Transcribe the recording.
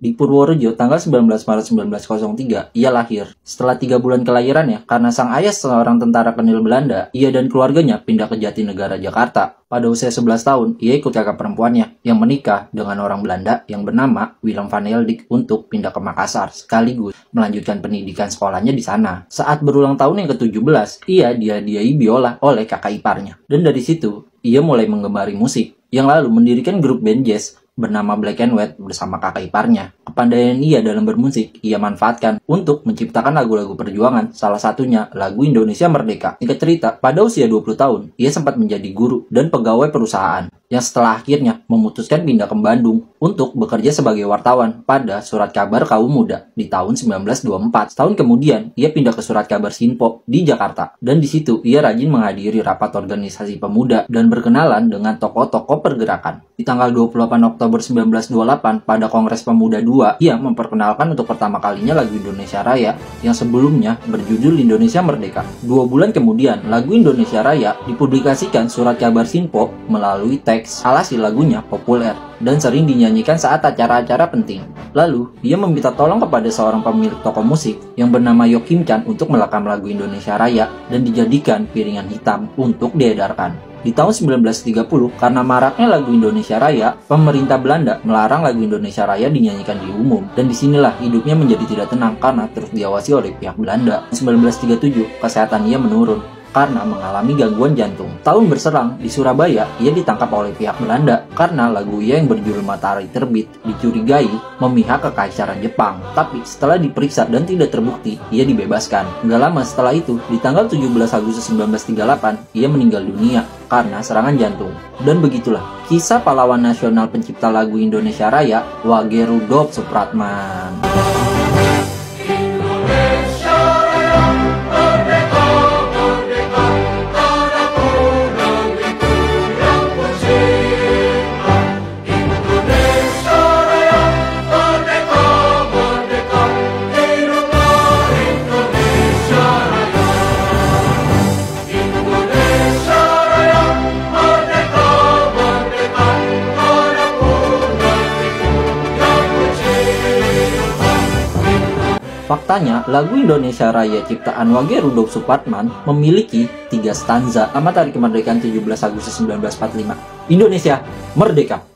Di Purworejo, tanggal 19 Maret 1903, ia lahir. Setelah 3 bulan kelahirannya, karena sang ayah seorang tentara Kenil Belanda, ia dan keluarganya pindah ke Jatinegara, Jakarta. Pada usia 11 tahun, ia ikut kakak perempuannya yang menikah dengan orang Belanda yang bernama Willem van Heldik untuk pindah ke Makassar, sekaligus melanjutkan pendidikan sekolahnya di sana. Saat berulang tahun yang ke-17, ia dihadiahi biola oleh kakak iparnya. Dan dari situ, ia mulai menggemari musik, yang lalu mendirikan grup band jazz bernama Black and White bersama kakak iparnya. Kepandaian ia dalam bermusik, ia manfaatkan untuk menciptakan lagu-lagu perjuangan, salah satunya lagu Indonesia Merdeka. Singkat cerita, pada usia 20 tahun, ia sempat menjadi guru dan pegawai perusahaan, yang setelah akhirnya memutuskan pindah ke Bandung untuk bekerja sebagai wartawan pada Surat Kabar Kaum Muda di tahun 1924. Setahun kemudian, ia pindah ke Surat Kabar Sinpo di Jakarta, dan di situ ia rajin menghadiri rapat organisasi pemuda dan berkenalan dengan tokoh-tokoh pergerakan. Di tanggal 28 Oktober 1928, pada Kongres Pemuda II, ia memperkenalkan untuk pertama kalinya lagu Indonesia Raya yang sebelumnya berjudul Indonesia Merdeka. 2 bulan kemudian, lagu Indonesia Raya dipublikasikan Surat Kabar Sinpo melalui teks, alhasil lagunya populer dan sering dinyanyikan saat acara-acara penting. Lalu, ia meminta tolong kepada seorang pemilik toko musik yang bernama Yok Kim Chan untuk melekam lagu Indonesia Raya dan dijadikan piringan hitam untuk diedarkan. Di tahun 1930, karena maraknya lagu Indonesia Raya, pemerintah Belanda melarang lagu Indonesia Raya dinyanyikan di umum. Dan disinilah hidupnya menjadi tidak tenang karena terus diawasi oleh pihak Belanda. 1937, kesehatan ia menurun karena mengalami gangguan jantung. Tahun berselang, di Surabaya, ia ditangkap oleh pihak Belanda karena lagu ia yang berjudul Matahari Terbit dicurigai memihak ke Kekaisaran Jepang. Tapi setelah diperiksa dan tidak terbukti, ia dibebaskan. Nggak lama setelah itu, di tanggal 17 Agustus 1938, ia meninggal dunia karena serangan jantung. Dan begitulah kisah pahlawan nasional pencipta lagu Indonesia Raya, Wage Rudolf Supratman. Faktanya, lagu Indonesia Raya ciptaan Wage Rudolf Supratman memiliki 3 stanza. Tamat Hari Kemerdekaan 17 Agustus 1945. Indonesia Merdeka!